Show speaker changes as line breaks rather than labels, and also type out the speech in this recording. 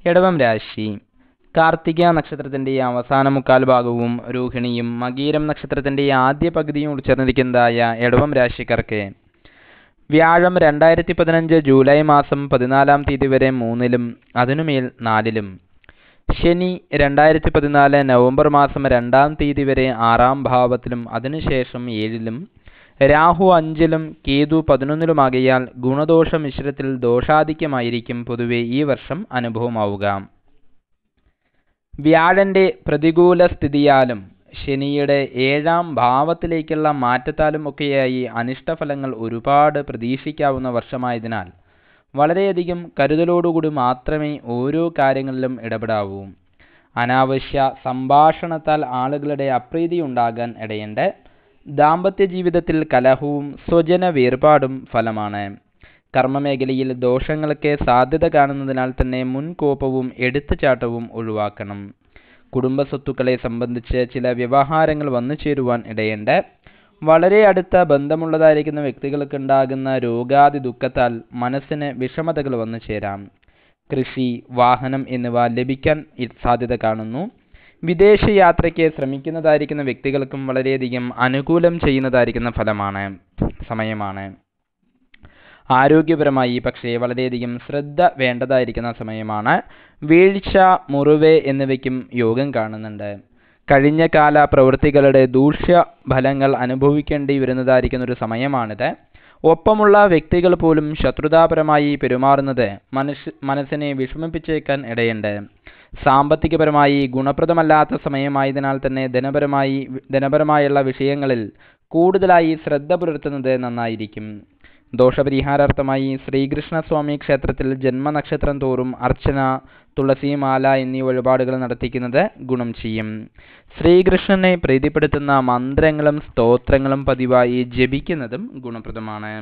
ഇടവം രാശി. കാർത്തിക നക്ഷത്രത്തിന്റെ അവസാന മുക്കാൽ ഭാഗവും രോഹിണിയും മകീരം നക്ഷത്രത്തിന്റെ ആദ്യ പകുതിയും ഉൾച്ചേർന്നിരിക്കുന്നതായ ഇടവം രാശിക്കാർക്ക് വ്യാഴം 2015 ജൂലൈ മാസം 14 തീയതി വരെ 3-ലും അതിനുമേൽ 4-ലും, ശനി 2014 നവംബർ മാസം 2 തീയതി വരെ 6-ാം ഭാവത്തിലും അതിനുശേഷം 7-ലും, രാഹു 5-ലും കേതു 11-ലുമാകയാൽ ഗുണദോഷ മിശ്രത്തിൽ ദോഷാധിക്യമായിരിക്കും പൊതുവെ ഈ വർഷം അനുഭവമാവുക. വ്യാഴന്റെ പ്രതികൂല സ്ഥിതിയാലും ശനിയുടെ 7-ാം ഭാവത്തിലേക്കുള്ള മാറ്റത്താലും ഒക്കെയായി അനിഷ്ടഫലങ്ങൾ ഒരുപാട് പ്രതീക്ഷിക്കാവുന്ന വർഷമായതിനാൽ വളരെയധികം കരുതലോടുകൂടി മാത്രമേ ഓരോ കാര്യങ്ങളിലും ഇടപെടാവൂ. അനാവശ്യ സംഭാഷണത്താൽ ആളുകളുടെ അപ്രീതി ഉണ്ടാകാൻ ഇടയുണ്ട്. ദാമ്പത്യ ജീവിതത്തിൽ കലഹവും സ്വജന വേർപാടും ഫലമാണ്. കർമ്മമേഖലയിൽ ദോഷങ്ങൾക്ക് സാധ്യത കാണുന്നതിനാൽ തന്നെ മുൻകോപവും എടുത്തുചാട്ടവും ഒഴിവാക്കണം. കുടുംബ സ്വത്തുക്കളെ സംബന്ധിച്ച് ചില വ്യവഹാരങ്ങൾ വന്നു ചേരുവാൻ ഇടയുണ്ട്. വളരെ അടുത്ത ബന്ധമുള്ളതായിരിക്കുന്ന വ്യക്തികൾക്കുണ്ടാകുന്ന രോഗാദി ദുഃഖത്താൽ മനസ്സിന് വിഷമതകൾ വന്നു ചേരാം. കൃഷി, വാഹനം എന്നിവ ലഭിക്കാൻ സാധ്യത കാണുന്നു. വിദേശ യാത്രയ്ക്ക് ശ്രമിക്കുന്നതായിരിക്കുന്ന വ്യക്തികൾക്കും വളരെയധികം അനുകൂലം ചെയ്യുന്നതായിരിക്കുന്ന സമയമാണ്. ആരോഗ്യപരമായി പക്ഷേ വളരെയധികം ശ്രദ്ധ വേണ്ടതായിരിക്കുന്ന സമയമാണ്. വീഴ്ച, മുറിവ് എന്നിവയ്ക്കും യോഗം കാണുന്നുണ്ട്. കഴിഞ്ഞ കാല പ്രവൃത്തികളുടെ ദൂഷ്യഫലങ്ങൾ അനുഭവിക്കേണ്ടി വരുന്നതായിരിക്കുന്ന ഒരു സമയമാണിത്. ഒപ്പമുള്ള വ്യക്തികൾ പോലും ശത്രുതാപരമായി പെരുമാറുന്നത് മനസ്സിനെ വിഷമിപ്പിച്ചേക്കാൻ ഇടയുണ്ട്. സാമ്പത്തികപരമായി ഗുണപ്രദമല്ലാത്ത സമയമായതിനാൽ തന്നെ ധനപരമായുള്ള വിഷയങ്ങളിൽ കൂടുതലായി ശ്രദ്ധ പുലർത്തുന്നത് നന്നായിരിക്കും. ദോഷപരിഹാരാർത്ഥമായി ശ്രീകൃഷ്ണസ്വാമി ക്ഷേത്രത്തിൽ ജന്മനക്ഷത്രം തോറും അർച്ചന, തുളസിമാല എന്നീ വഴിപാടുകൾ നടത്തിക്കുന്നത് ഗുണം ചെയ്യും. ശ്രീകൃഷ്ണനെ പ്രീതിപ്പെടുത്തുന്ന മന്ത്രങ്ങളും സ്തോത്രങ്ങളും പതിവായി ജപിക്കുന്നതും ഗുണപ്രദമാണ്.